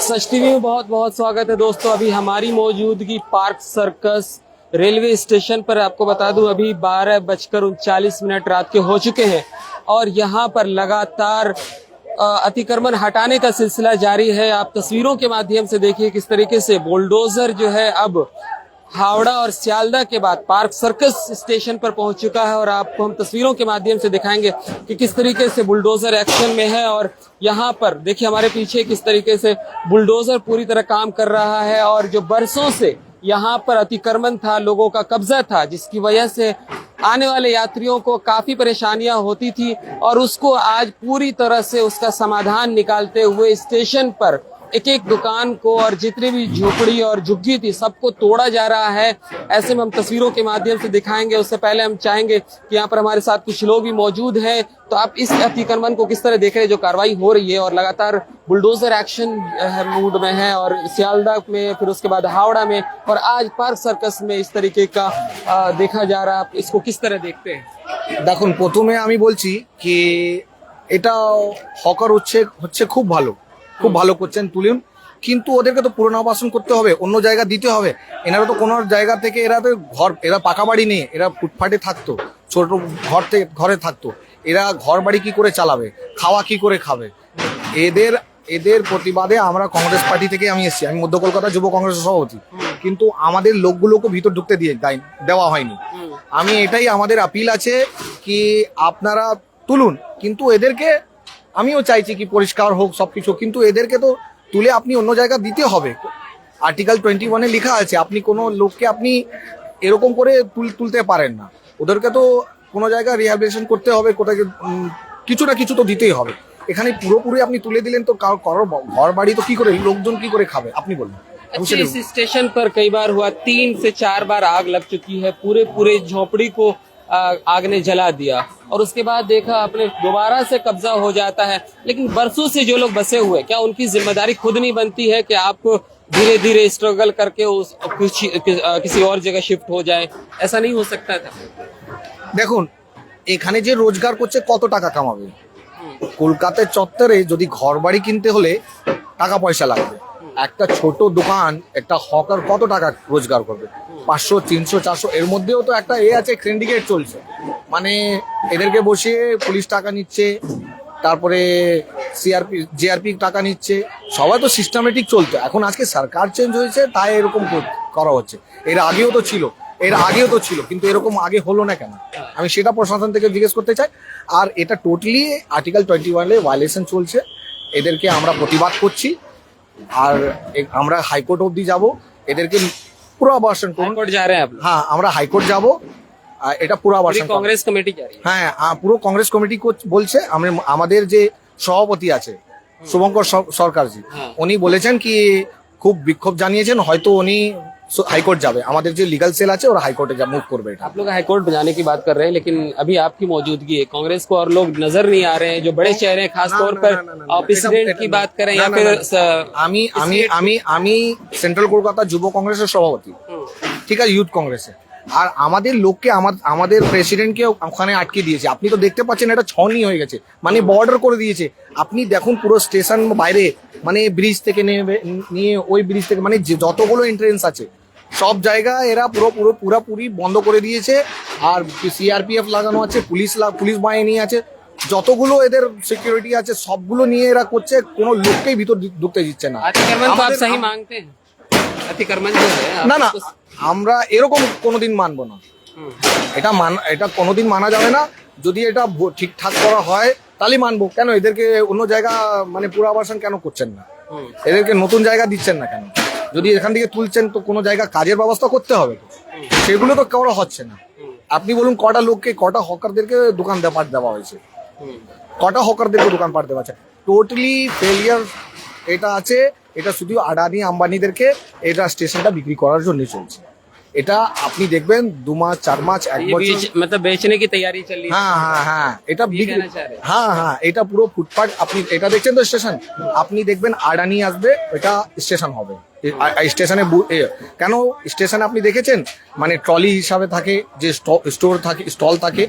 सच TV में बहुत बहुत स्वागत है दोस्तों। अभी हमारी मौजूदगी पार्क सर्कस रेलवे स्टेशन पर। आपको बता दूं अभी 12:39 रात के हो चुके हैं और यहाँ पर लगातार अतिक्रमण हटाने का सिलसिला जारी है। आप तस्वीरों के माध्यम से देखिए किस तरीके से बुलडोजर जो है अब हावड़ा और सियालदह के बाद पार्क सर्कस स्टेशन पर पहुंच चुका है और आपको हम तस्वीरों के माध्यम से दिखाएंगे कि किस तरीके से बुलडोजर एक्शन में है। और यहाँ पर देखिए हमारे पीछे किस तरीके से बुलडोजर पूरी तरह काम कर रहा है और जो बरसों से यहाँ पर अतिक्रमण था, लोगों का कब्जा था, जिसकी वजह से आने वाले यात्रियों को काफी परेशानियां होती थी और उसको आज पूरी तरह से उसका समाधान निकालते हुए स्टेशन पर एक एक दुकान को और जितनी भी झोपड़ी और झुग्गी थी सबको तोड़ा जा रहा है। ऐसे में हम तस्वीरों के माध्यम से दिखाएंगे। उससे पहले हम चाहेंगे कि यहाँ पर हमारे साथ कुछ लोग भी मौजूद हैं, तो आप इस अतिक्रमण को किस तरह देख रहे हैं जो कार्रवाई हो रही है। और लगातार बुलडोजर एक्शन मूड में है और सियालदह में, फिर उसके बाद हावड़ा में और आज पार्क सर्कस में इस तरीके का देखा जा रहा है। आप इसको किस तरह देखते हैं? দেখুন, প্রথমে আমি বলছি কি এটা হকার হচ্ছে খুব ভালো করছেন তুলিন, কিন্তু ওদেরকে তো পুনর্বাসন করতে হবে, অন্য জায়গা দিতে হবে। এনারা তো কোনো জায়গা থেকে এরা পাকা বাড়ি নেই, এরা ফুটপাতে থাকতো, ছোট ঘরে থাকতো। এরা ঘর বাড়ি কি করে চালাবে, খাওয়া কি করে খাবে? এদের প্রতিবাদে আমরা কংগ্রেস পার্টি থেকে আমি এসেছি, আমি মধ্য কলকাতা যুব কংগ্রেসের সভাপতি, কিন্তু আমাদের লোকগুলোকে ভিতর ঢুকতে দেওয়া হয়নি। আমি এটাই আমাদের আপিল আছে কি আপনারা তুলুন, কিন্তু এদেরকে আমিও চাইছি কি পরিষ্কার হোক সবকিছু, কিন্তু এদেরকে তো তুলে আপনি অন্য জায়গা দিতে হবে। আর্টিকেল 21-এ লেখা আছে আপনি কোনো লোককে আপনি এরকম করে তুলতে পারেন না। ওদেরকে তো কোনো জায়গায় রিহ্যাবিলিটেশন করতে হবে, কোথায় কিছু না কিছু তো দিতেই হবে। এখানে পুরোপুরি আপনি তুলে দিলেন তো কারো ঘর বাড়ি তো কি করে, লোকজন কি করে খাবে আপনি বলুন। अच्छा, इस स्टेशन पर कई बार हुआ, 3 से 4 बार आग लग चुकी है, पूरे झोपड़ी को आग ने जला दिया और उसके बाद देखा आपने दोबारा से कब्जा हो जाता है। लेकिन बरसों से जो लोग बसे हुए, क्या उनकी जिम्मेदारी खुद नहीं बनती है कि आपको धीरे धीरे स्ट्रगल करके किसी और जगह शिफ्ट हो जाए? ऐसा नहीं हो सकता था? দেখুন, এখানে যে রোজগার করছে কত টাকা কামাবে? কলকাতার চত্বরে যদি ঘর বাড়ি কিনতে হলে টাকা পয়সা লাগবে। একটা ছোট দোকান, একটা হকার কত টাকা রোজগার করবে? 500, 300, 400। এর মধ্যেও তো একটা আছে সিন্ডিকেট চলছে, মানে এদেরকে বসিয়ে পুলিশ টাকা নিচ্ছে, তারপরে জিআরপি টাকা নিচ্ছে, সবাই তো সিস্টেমেটিক চলতো। এখন আজকে সরকার চেঞ্জ হয়েছে তাই এরকম করা হচ্ছে। এর আগেও তো ছিল, কিন্তু এরকম আগে হলো না কেন? আমি সেটা প্রশাসন থেকে জিজ্ঞেস করতে চাই। আর এটা টোটালি আর্টিকেল 21-এ ভায়োলেশন চলছে, এদেরকে আমরা প্রতিবাদ করছি আর আমরা হাইকোর্ট অবধি যাব। এদেরকে পুনর্বাসন করুন। हाईकोर्ट जा रहे हैं आप लोग? হ্যাঁ, আমরা হাইকোর্ট যাব, এটা পুনর্বাসন। कांग्रेस कमेटी जा रही है? হ্যাঁ, পুরো কংগ্রেস কমিটি বলছে। আমাদের যে সভাপতি আছে শুভঙ্কর সরকারজি, উনি বলেছেন কি খুব বিক্ষোভ জানিয়েছেন, হয়তো উনি হাইকোর্ট যাবে। আমাদের যে লিগাল সেল আছে ওরা হাইকোর্টে মুভ করবে। आप लोग हाईकोर्ट जाने की बात कर रहे हैं, लेकिन अभी आपकी मौजूदगी है, कांग्रेस को और लोग नजर नहीं आ रहे हैं जो बड़े चेहरे हैं, खास तौर पर प्रेसिडेंट की बात करें या फिर আমি সেন্ট্রাল কলকাতা যুব কংগ্রেসের সভাপতি, ঠিক আছে, ইউথ কংগ্রেসে। আর আমাদের লোককে আমাদের প্রেসিডেন্টকে ওখানে আটকে দিয়েছে। আপনি তো দেখতে পাচ্ছেন এটা ছনি হয়ে গেছে, মানে বর্ডার করে দিয়েছে। আপনি দেখুন পুরো স্টেশন বাইরে, মানে ব্রিজ থেকে নিয়ে ওই ব্রিজ থেকে, মানে যতগুলো এন্ট্রেন্স আছে সব জায়গায় এরা পুরোপুরি বন্ধ করে দিয়েছে। আর সিআরপিএফ লাগানো আছে, পুলিশ বাহিনী আছে, যতগুলো এদের সিকিউরিটি আছে সবগুলো নিয়ে এরা করছে, কোনো লোককেই ভিতর ঢুকতে দিচ্ছে না। अतिक्रमण को आप सही मानते हैं? अतिक्रमण जो है না, আমরা এরকম কোনোদিন মানবো না। এটা কোনোদিন মানা যাবে না। যদি এটা ঠিকঠাক করা হয় তাহলে মানবো। কেন এদেরকে অন্য জায়গা, মানে পুনর্বাসন কেন করছেন না? এদেরকে নতুন জায়গা দিচ্ছেন না কেন? যদি এখান থেকে তুলছেন তো কোনো জায়গা কাজের ব্যবস্থা করতে হবে, সেগুলো তো করা হচ্ছে না। আপনি বলুন কটা হকারদেরকে দোকান দেওয়া হয়েছে, কটা হকারদেরকে দোকান পাট দেওয়া হয়েছে? টোটালি ফেলিয়ার এটা আছে। এটা শুধু আদানি আম্বানিদেরকে এটা স্টেশনটা বিক্রি করার জন্য চলছে। এটা আপনি দেখবেন 2 মাস 4 মাস 1 বছর मतलब बेचने की तैयारी चल रही है। হ্যাঁ, এটা এটা পুরো ফুটপাথ। আপনি এটা দেখছেন তো স্টেশন, আপনি দেখবেন আদানি আসবে, এটা স্টেশন হবে। স্টেশনে কেন স্টেশনে আপনি দেখেছেন, মানে ট্রলি হিসাবে থাকে, যে স্টল থাকে,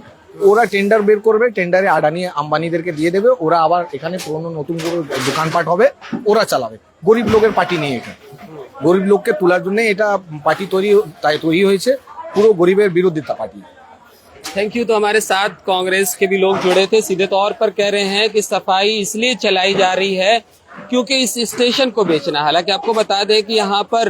ওরা টেন্ডার বের করবে, টেন্ডারে আদানি আম্বানিদেরকে দিয়ে দেবে, ওরা আবার এখানে পুরনো নতুন করে দোকানপাট হবে, ওরা চালাবে। গরিব লোকের পার্টি নেই, এটা গরিব লোককে তোলার জন্য এটা পার্টি তৈরি হয়েছে, পুরো গরিবের বিরোধিতা পার্টি। Thank you. तो हमारे साथ कांग्रेस के भी लोग जुड़े थे, सीधे तौर पर कह रहे हैं कि सफाई इसलिए चलाई जा रही है क्योंकि इस स्टेशन को बेचना। हालांकि आपको बता दें कि यहाँ पर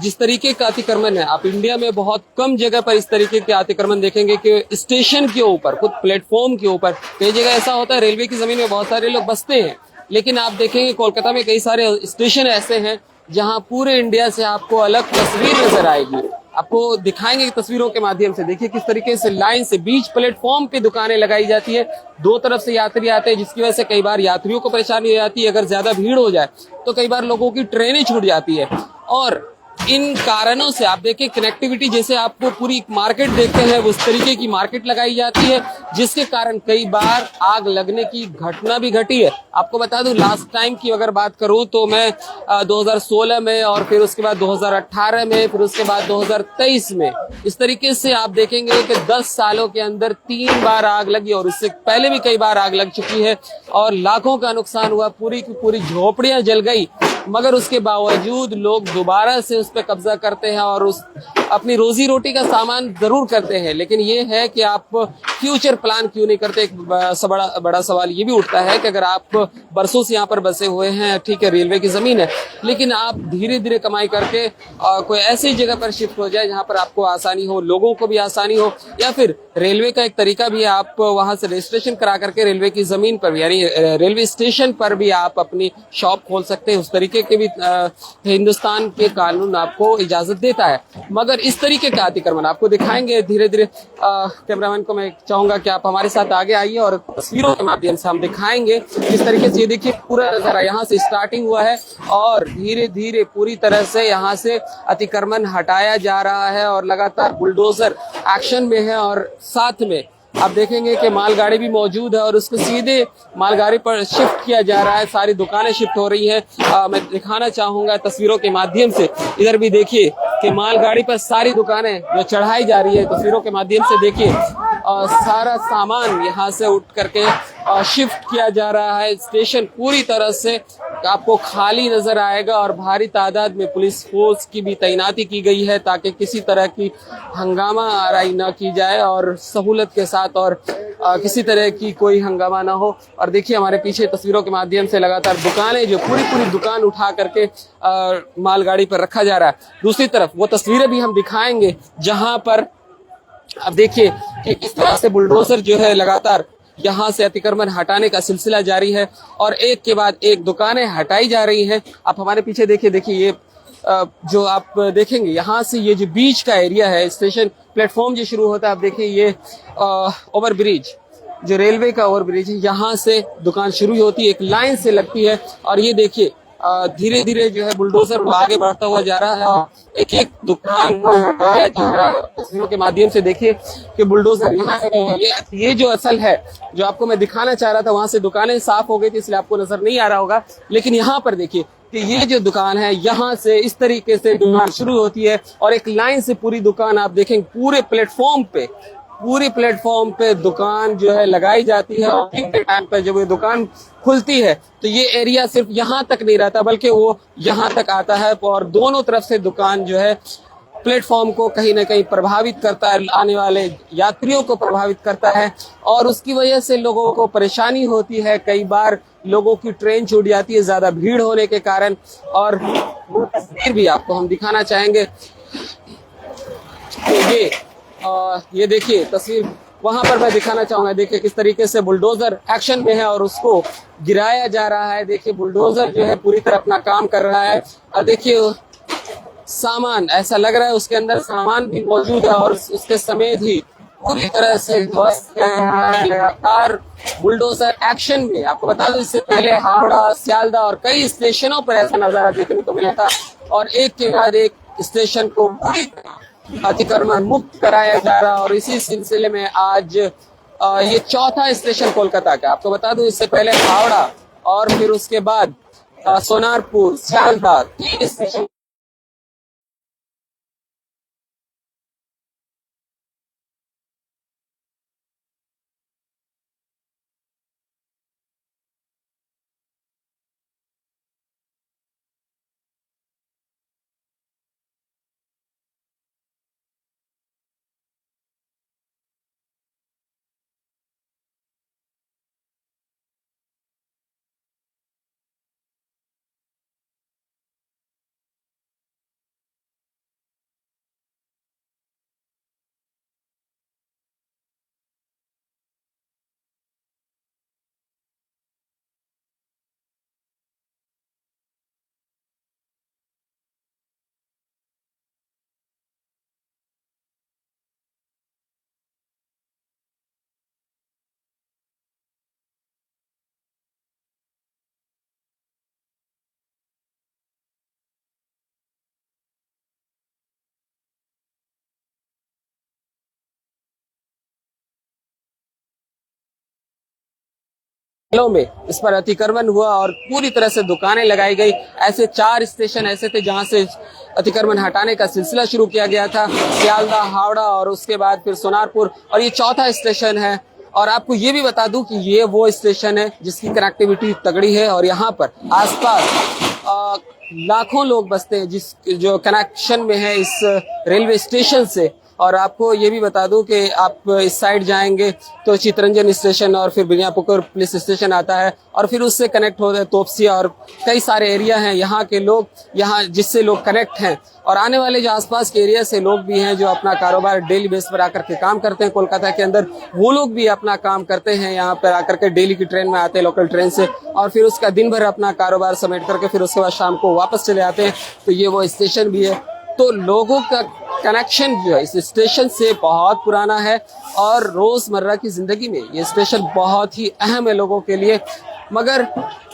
जिस तरीके का अतिक्रमण है, आप इंडिया में बहुत कम जगह पर इस तरीके के अतिक्रमण देखेंगे कि स्टेशन के ऊपर, खुद प्लेटफॉर्म के ऊपर। कई जगह ऐसा होता है, रेलवे की जमीन में बहुत सारे लोग बसते हैं, लेकिन आप देखेंगे कोलकाता में कई सारे स्टेशन ऐसे हैं जहां पूरे इंडिया से आपको अलग तस्वीर नजर आएगी। आपको दिखाएंगे तस्वीरों के माध्यम से। देखिए किस तरीके से लाइन से बीच प्लेटफॉर्म पे दुकानें लगाई जाती है, दो तरफ से यात्री आते हैं, जिसकी वजह से कई बार यात्रियों को परेशानी हो जाती है। अगर ज्यादा भीड़ हो जाए तो कई बार लोगों की ट्रेनें छूट जाती है। और इन कारणों से आप देखिए कनेक्टिविटी, जैसे आपको पूरी मार्केट देखते हैं उस तरीके की मार्केट लगाई जाती है, जिसके कारण कई बार आग लगने की घटना भी घटी है। आपको बता दूं, लास्ट टाइम की अगर बात करूं तो मैं 2016 में, और फिर उसके बाद 2018 में, फिर उसके बाद 2023 में, इस तरीके से आप देखेंगे कि 10 सालों के अंदर 3 बार आग लगी, और इससे पहले भी कई बार आग लग चुकी है और लाखों का नुकसान हुआ, पूरी की पूरी झोपड़ियां जल गई। मगर उसके बावजूद लोग दोबारा से उस पर कब्जा करते हैं और उस अपनी रोजी रोटी का सामान जरूर करते हैं। लेकिन ये है कि आप फ्यूचर प्लान क्यों नहीं करते। एक बड़ा सवाल ये भी उठता है कि अगर आप बरसों से यहाँ पर बसे हुए हैं, ठीक है रेलवे की जमीन है, लेकिन आप धीरे धीरे कमाई करके कोई ऐसी जगह पर शिफ्ट हो जाए जहाँ पर आपको आसानी हो, लोगों को भी आसानी हो, या फिर रेलवे का एक तरीका भी है, आप वहां से रजिस्ट्रेशन करा करके रेलवे की जमीन पर भी, यानी रेलवे स्टेशन पर भी आप अपनी शॉप खोल सकते हैं। उस तरीके के भी हिंदुस्तान के कानून आपको इजाजत देता है। मगर इस तरीके का अतिक्रमण आपको दिखाएंगे धीरे धीरे। कैमरामैन को मैं चाहूंगा कि आप हमारे साथ आगे आइए और तस्वीरों के माध्यम से हम दिखाएंगे किस तरीके से। ये देखिए पूरा नजारा यहाँ से स्टार्टिंग हुआ है और धीरे धीरे पूरी तरह से यहाँ से अतिक्रमण हटाया जा रहा है और लगातार बुलडोजर एक्शन में है। और साथ में आप देखेंगे कि मालगाड़ी भी मौजूद है और उसको सीधे मालगाड़ी पर शिफ्ट किया जा रहा है। सारी दुकानें शिफ्ट हो रही हैं। मैं दिखाना चाहूंगा तस्वीरों के माध्यम से। इधर भी देखिए कि मालगाड़ी पर सारी दुकानें जो चढ़ाई जा रही है, तस्वीरों के माध्यम से देखिए सारा सामान यहाँ से उठ करके शिफ्ट किया जा रहा है। स्टेशन पूरी तरह से आपको खाली नजर आएगा और भारी तादाद में पुलिस फोर्स की भी तैनाती की गई है ताकि किसी तरह की हंगामा आराई न की जाए और सहूलत के साथ, और किसी तरह की कोई हंगामा ना हो। और देखिए हमारे पीछे तस्वीरों के माध्यम से लगातार दुकानें, जो पूरी पूरी दुकान उठा करके मालगाड़ी पर रखा जा रहा है। दूसरी तरफ वो तस्वीरें भी हम दिखाएंगे जहां पर अब देखिए कि किस तरह से बुलडोजर जो है लगातार यहाँ से अतिक्रमण हटाने का सिलसिला जारी है और एक के बाद एक दुकानें हटाई जा रही हैं। आप हमारे पीछे देखिए ये जो आप देखेंगे यहाँ से ये जो बीच का एरिया है, स्टेशन प्लेटफॉर्म जो शुरू होता है, आप देखिए ये ओवरब्रिज, जो रेलवे का ओवरब्रिज है, यहाँ से दुकान शुरू होती है, एक लाइन से लगती है। और ये देखिए धीरे धीरे जो है बुलडोजर आगे बढ़ता हुआ जा रहा है और एक एक दुकान तस्वीरों के माध्यम से देखिए कि बुलडोजर ये जो असल है, जो आपको मैं दिखाना चाह रहा था, वहां से दुकानें साफ हो गई थी इसलिए आपको नजर नहीं आ रहा होगा। लेकिन यहाँ पर देखिए कि ये जो दुकान है, यहाँ से इस तरीके से दुकान शुरू होती है और एक लाइन से पूरी दुकान आप देखेंगे पूरे प्लेटफॉर्म पे दुकान जो है लगाई जाती है। और टाइम पर जब ये दुकान खुलती है तो ये एरिया सिर्फ यहाँ तक नहीं रहता बल्कि वो यहाँ तक आता है और दोनों तरफ से दुकान जो है प्लेटफॉर्म को कहीं ना कहीं प्रभावित करता है, आने वाले यात्रियों को प्रभावित करता है और उसकी वजह से लोगों को परेशानी होती है। कई बार लोगों की ट्रेन छूट जाती है ज्यादा भीड़ होने के कारण। और वो तस्वीर भी आपको हम दिखाना चाहेंगे। तो ये देखिए तस्वीर वहां पर मैं दिखाना चाहूंगा। देखिए किस तरीके से बुलडोजर एक्शन में है और उसको गिराया जा रहा है। देखिए बुलडोजर जो है पूरी तरह अपना काम कर रहा है और देखिए सामान ऐसा लग रहा है उसके अंदर सामान भी मौजूद है और उसके समेत ही पूरी तरह से लगातार बुलडोजर एक्शन में। आपको बता दूं इससे पहले हावड़ा, सियालदह और कई स्टेशनों पर ऐसा नजारा देखने को मिला था और एक के बाद एक स्टेशन को पूरी अतिक्रमण मुक्त कराया जा रहा है। और इसी सिलसिले में आज ये चौथा स्टेशन कोलकाता का। आपको बता दूं इससे पहले हावड़ा और फिर उसके बाद सोनारपुर, सियालदह, 3 स्टेशन में इस पर अतिक्रमण हुआ और पूरी तरह से दुकानें लगाई गई। ऐसे 4 स्टेशन ऐसे थे जहां से अतिक्रमण हटाने का सिलसिला शुरू किया गया था, सियालदा, हावड़ा और उसके बाद फिर सोनारपुर, और ये चौथा स्टेशन है। और आपको ये भी बता दूं कि ये वो स्टेशन है जिसकी कनेक्टिविटी तगड़ी है और यहाँ पर आसपास लाखों लोग बसते हैं जो कनेक्शन में है इस रेलवे स्टेशन से। और आपको ये भी बता दूं कि आप इस साइड जाएंगे तो चितरंजन स्टेशन और फिर बिनियापुकुर पुलिस स्टेशन आता है और फिर उससे कनेक्ट होते हैं तोपसिया और कई सारे एरिया हैं यहाँ के लोग, यहाँ जिससे लोग कनेक्ट हैं। और आने वाले जो आसपास के एरिया से लोग भी हैं जो अपना कारोबार डेली बेस पर आकर के काम करते हैं कोलकाता के अंदर, वो लोग भी अपना काम करते हैं यहाँ पर आकर के, डेली की ट्रेन में आते हैं लोकल ट्रेन से, और फिर उसका दिन भर अपना कारोबार समेट करके फिर उसके बाद शाम को वापस चले आते हैं। तो ये वो स्टेशन भी है। तो लोगों का कनेक्शन जो है इस स्टेशन से बहुत पुराना है और रोजमर्रा की जिंदगी में ये स्टेशन बहुत ही अहम है लोगों के लिए। मगर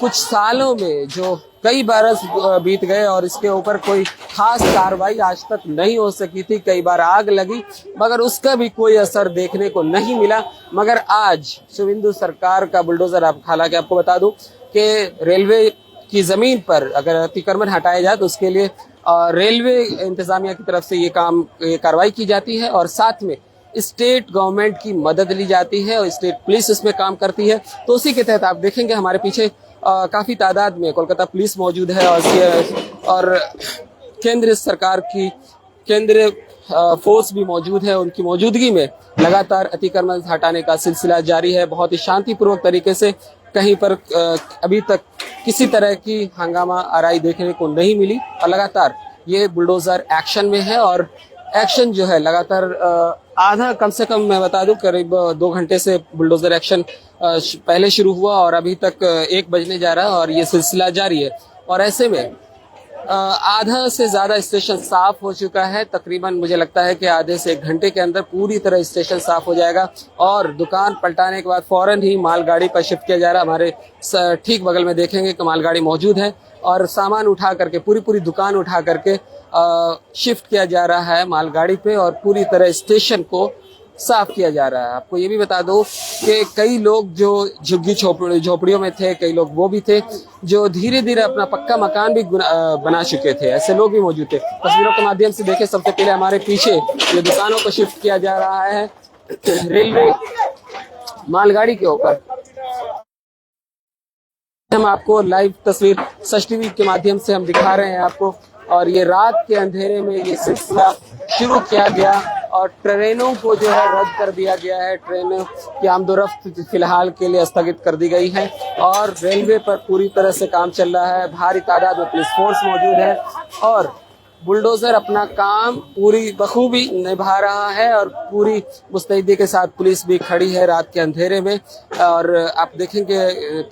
कुछ सालों में जो कई बरस बीत गए और इसके ऊपर कोई खास कार्रवाई आज तक नहीं हो सकी थी। कई बार आग लगी मगर उसका भी कोई असर देखने को नहीं मिला। मगर आज शुभेंदु सरकार का बुलडोजर, हालांकि आपको बता दूं कि रेलवे की जमीन पर अगर अतिक्रमण हटाया जाए तो उसके लिए रेलवे इंतजामिया की तरफ से ये कार्रवाई की जाती है और साथ में स्टेट गवर्नमेंट की मदद ली जाती है और स्टेट पुलिस इसमें काम करती है। तो उसी के तहत आप देखेंगे हमारे पीछे काफी तादाद में कोलकाता पुलिस मौजूद है और केंद्र सरकार की केंद्रीय फोर्स भी मौजूद है। उनकी मौजूदगी में लगातार अतिक्रमण हटाने का सिलसिला जारी है बहुत ही शांतिपूर्वक तरीके से। कहीं पर अभी तक किसी तरह की हंगामा आराई देखने को नहीं मिली और लगातार ये बुलडोजर एक्शन में है। और एक्शन जो है लगातार आधा, कम से कम मैं बता दूं करीब 2 घंटे से बुलडोजर एक्शन पहले शुरू हुआ और अभी तक 1 बजने जा रहा है और ये सिलसिला जारी है। और ऐसे में आधा से ज्यादा स्टेशन साफ हो चुका है। तकरीबन मुझे लगता है कि आधे से 1 घंटे के अंदर पूरी तरह स्टेशन साफ हो जाएगा और दुकान पलटाने के बाद फौरन ही मालगाड़ी पर शिफ्ट किया जा रहा है। हमारे ठीक बगल में देखेंगे कि मालगाड़ी मौजूद है और सामान उठा करके पूरी दुकान उठा करके शिफ्ट किया जा रहा है मालगाड़ी पे और पूरी तरह स्टेशन को साफ किया जा रहा है। आपको ये भी बता दो कि कई लोग जो झुग्गी झोपड़ियों में थे, कई लोग वो भी थे जो धीरे धीरे अपना पक्का मकान भी बना चुके थे, ऐसे लोग भी मौजूद थे। तस्वीरों के माध्यम से देखें, सबसे पहले हमारे पीछे ये दुकानों को शिफ्ट किया जा रहा है रेलवे मालगाड़ी के ऊपर। हम आपको लाइव तस्वीर सच टीवी के माध्यम से हम दिखा रहे हैं आपको। और ये रात के अंधेरे में ये सिलसिला शुरू किया गया और ट्रेनों को जो है रद्द कर दिया गया है। ट्रेनों की आमदोरफ्त फिलहाल के लिए स्थगित कर दी गई है और रेलवे पर पूरी तरह से काम चल रहा है। भारी तादाद में पुलिस फोर्स मौजूद है और बुलडोजर अपना काम पूरी बखूबी निभा रहा है और पूरी मुस्तैदी के साथ पुलिस भी खड़ी है रात के अंधेरे में। और आप देखेंगे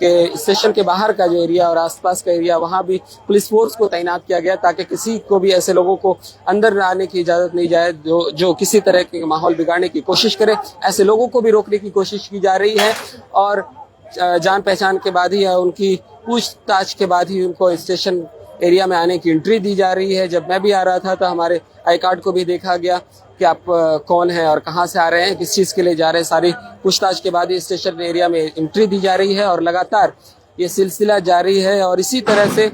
कि स्टेशन के बाहर का जो एरिया और आसपास का एरिया, वहां भी पुलिस फोर्स को तैनात किया गया ताकि किसी को भी ऐसे लोगों को अंदर आने की इजाजत नहीं जाए जो किसी तरह के माहौल बिगाड़ने की कोशिश करे। ऐसे लोगों को भी रोकने की कोशिश की जा रही है और जान पहचान के बाद ही या उनकी पूछताछ के बाद ही उनको स्टेशन एरिया में आने की एंट्री दी जा रही है। जब मैं भी आ रहा था तो हमारे आई कार्ड को भी देखा गया कि आप कौन हैं और कहां से आ रहे हैं, किस चीज के लिए जा रहे हैं। सारी पूछताछ के बाद ही स्टेशन एरिया में एंट्री दी जा रही है और लगातार ये सिलसिला जारी है। और इसी तरह से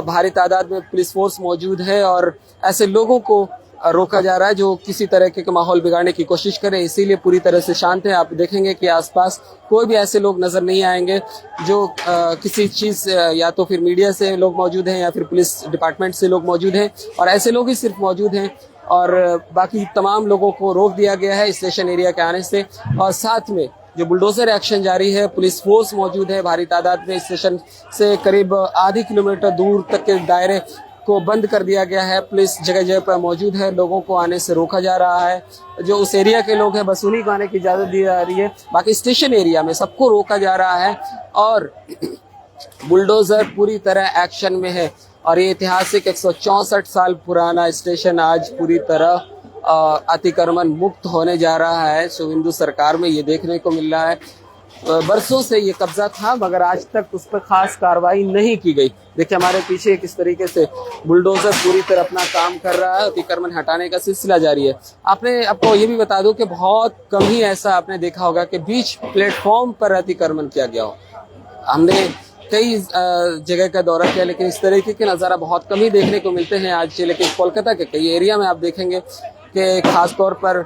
भारी तादाद में पुलिस फोर्स मौजूद है और ऐसे लोगों को रोका जा रहा है जो किसी तरह के माहौल बिगाड़ने की कोशिश करें। इसीलिए पूरी तरह से शांत है। आप देखेंगे कि आसपास कोई भी ऐसे लोग नजर नहीं आएंगे जो किसी चीज, या तो फिर मीडिया से लोग मौजूद हैं या फिर पुलिस डिपार्टमेंट से लोग मौजूद हैं और ऐसे लोग ही सिर्फ मौजूद हैं और बाकी तमाम लोगों को रोक दिया गया है स्टेशन एरिया के आने से। और साथ में जो बुलडोजर एक्शन जारी है, पुलिस फोर्स मौजूद है भारी तादाद में। स्टेशन से करीब आधी किलोमीटर दूर तक के दायरे को बंद कर दिया गया है। पुलिस जगह जगह पर मौजूद है, लोगों को आने से रोका जा रहा है। जो उस एरिया के लोग हैं बस उन्हीं को आने की इजाजत दी जा रही है। बाकी स्टेशन एरिया में सबको रोका जा रहा है और बुलडोजर पूरी तरह एक्शन में है। और ये ऐतिहासिक 164 साल पुराना स्टेशन आज पूरी तरह अतिक्रमण मुक्त होने जा रहा है। शुभेंदु सरकार में ये देखने को मिल रहा है। बरसों से ये कब्जा था मगर आज तक उस पर खास कार्रवाई नहीं की गई। देखिए हमारे पीछे किस तरीके से बुलडोजर पूरी तरह अपना काम कर रहा है, अतिक्रमण हटाने का सिलसिला जारी है। आपको ये भी बता दूं कि बहुत कम ही ऐसा आपने देखा होगा कि बीच प्लेटफॉर्म पर अतिक्रमण किया गया हो। हमने कई जगह का दौरा किया, लेकिन इस तरीके के नज़ारा बहुत कम ही देखने को मिलते हैं आज। लेकिन कोलकाता के कई एरिया में आप देखेंगे कि खास तौर पर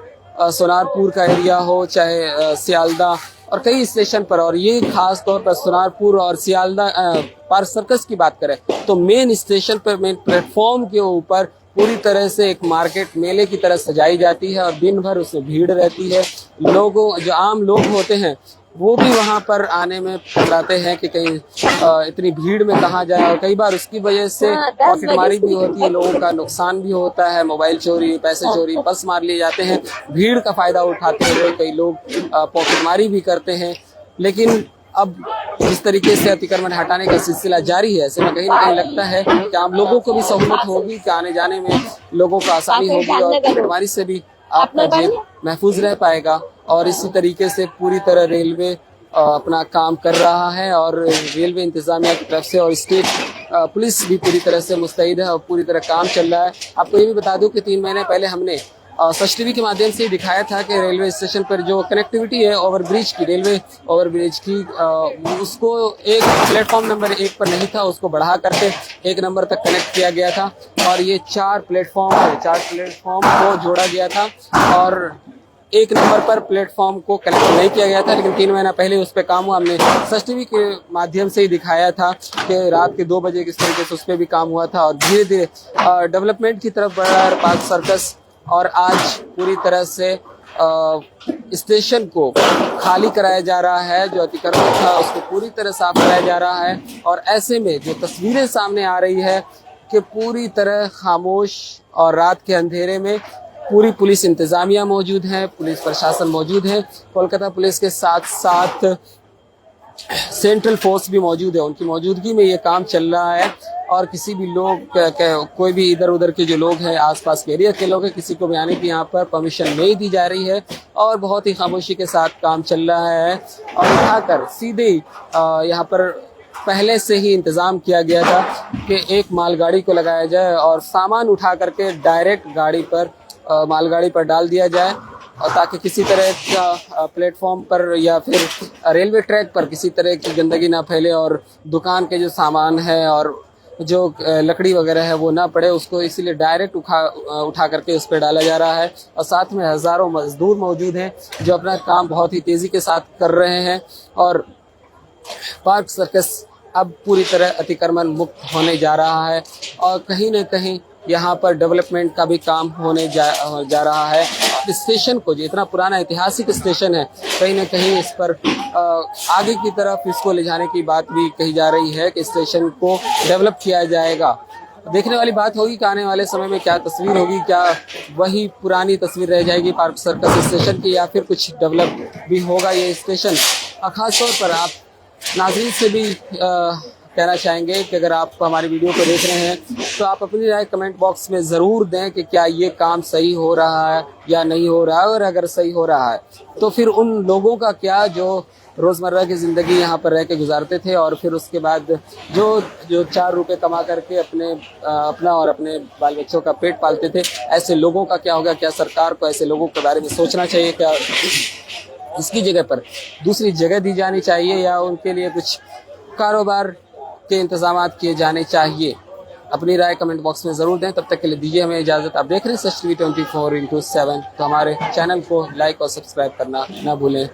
सोनारपुर का एरिया हो, चाहे सियालदा और कई स्टेशन पर, और ये खास तौर पर सोनारपुर और सियालदा पार्क सर्कस की बात करें तो मेन स्टेशन पर, मेन प्लेटफॉर्म के ऊपर पूरी तरह से एक मार्केट मेले की तरह सजाई जाती है और दिन भर उसमें भीड़ रहती है। लोगों, जो आम लोग होते हैं वो भी वहां पर आने में पकड़ाते हैं कि कहीं इतनी भीड़ में कहाँ जाए, और कई बार उसकी वजह से पॉकेटमारी भी होती है, लोगों का नुकसान भी होता है, मोबाइल चोरी, पैसे चोरी, पर्स मार लिए जाते हैं। भीड़ का फायदा उठाते हुए कई लोग पॉकेटमारी भी करते हैं। लेकिन अब जिस तरीके से अतिक्रमण हटाने का सिलसिला जारी है, ऐसे में कहीं ना कहीं लगता है कि आम लोगों को भी सहूलियत होगी, कि आने जाने में लोगों को आसानी होगी और पॉकेटमारी से भी आपका जेब महफूज रह पाएगा। और इसी तरीके से पूरी तरह रेलवे अपना काम कर रहा है, और रेलवे इंतजामिया की तरफ से और स्टेट पुलिस भी पूरी तरह से मुस्तैद है और पूरी तरह काम चल रहा है। आपको ये भी बता दूं कि 3 महीने पहले हमने सच टीवी के माध्यम से दिखाया था कि रेलवे स्टेशन पर जो कनेक्टिविटी है ओवरब्रिज की, रेलवे ओवरब्रिज की, उसको एक प्लेटफॉर्म नंबर 1 पर नहीं था, उसको बढ़ा करके 1 नंबर तक कनेक्ट किया गया था, और ये 4 प्लेटफॉर्म को जोड़ा गया था, और 1 नंबर पर प्लेटफॉर्म को कनेक्ट नहीं किया गया था। लेकिन 3 महीना पहले उस पर काम हुआ। हमने सच टीवी के माध्यम से ही दिखाया था कि रात के 2 बजे किस तरीके से उस पर भी काम हुआ था, और धीरे धीरे डेवलपमेंट की तरफ बढ़ रहा है पार्क सर्कस। और आज पूरी तरह से स्टेशन को खाली कराया जा रहा है, जो अतिक्रमण था उसको पूरी तरह साफ कराया जा रहा है। और ऐसे में जो तस्वीरें सामने आ रही है कि पूरी तरह खामोश, और रात के अंधेरे में पूरी पुलिस इंतजामिया मौजूद है, पुलिस प्रशासन मौजूद है, कोलकाता पुलिस के साथ साथ सेंट्रल फोर्स भी मौजूद है। उनकी मौजूदगी में ये काम चल रहा है, और किसी भी लोग, कोई भी इधर उधर के जो लोग हैं, आसपास के एरिया के लोग हैं, किसी को भी आने की यहाँ पर परमिशन नहीं दी जा रही है, और बहुत ही खामोशी के साथ काम चल रहा है। और उठाकर सीधे यहाँ पर पहले से ही इंतजाम किया गया था कि एक मालगाड़ी को लगाया जाए और सामान उठा करके डायरेक्ट गाड़ी पर, मालगाड़ी पर डाल दिया जाए, और ताकि किसी तरह का प्लेटफॉर्म पर या फिर रेलवे ट्रैक पर किसी तरह की गंदगी ना फैले, और दुकान के जो सामान है और जो लकड़ी वगैरह है वो ना पड़े, उसको इसीलिए डायरेक्ट उठा करके उस पर डाला जा रहा है। और साथ में हज़ारों मजदूर मौजूद हैं जो अपना काम बहुत ही तेज़ी के साथ कर रहे हैं, और पार्क सर्कस अब पूरी तरह अतिक्रमण मुक्त होने जा रहा है, और कहीं न कहीं यहाँ पर डेवलपमेंट का भी काम होने जा रहा है। स्टेशन को, जो इतना पुराना ऐतिहासिक स्टेशन है, कहीं न कहीं इस पर आगे की तरफ इसको ले जाने की बात भी कही जा रही है कि स्टेशन को डेवलप किया जाएगा। देखने वाली बात होगी कि आने वाले समय में क्या तस्वीर होगी, क्या वही पुरानी तस्वीर रह जाएगी पार्क सर्कस स्टेशन की, या फिर कुछ डेवलप भी होगा ये स्टेशन। खास तौर पर आप नाज़रीन से भी कहना चाहेंगे कि अगर आप हमारी वीडियो को देख रहे हैं तो आप अपनी राय कमेंट बॉक्स में ज़रूर दें कि क्या ये काम सही हो रहा है या नहीं हो रहा है, और अगर सही हो रहा है तो फिर उन लोगों का क्या जो रोज़मर्रा की ज़िंदगी यहाँ पर रह के गुजारते थे, और फिर उसके बाद जो 4 रुपए कमा करके अपना और अपने बाल बच्चों का पेट पालते थे, ऐसे लोगों का क्या होगा। क्या सरकार को ऐसे लोगों के बारे में सोचना चाहिए? क्या इसकी जगह पर दूसरी जगह दी जानी चाहिए, या उनके लिए कुछ कारोबार के इंतजामात किए जाने चाहिए? अपनी राय कमेंट बॉक्स में ज़रूर दें। तब तक के लिए दीजिए हमें इजाज़त। आप देख रहे हैं सच टीवी 24x7, तो हमारे चैनल को लाइक और सब्सक्राइब करना ना भूलें।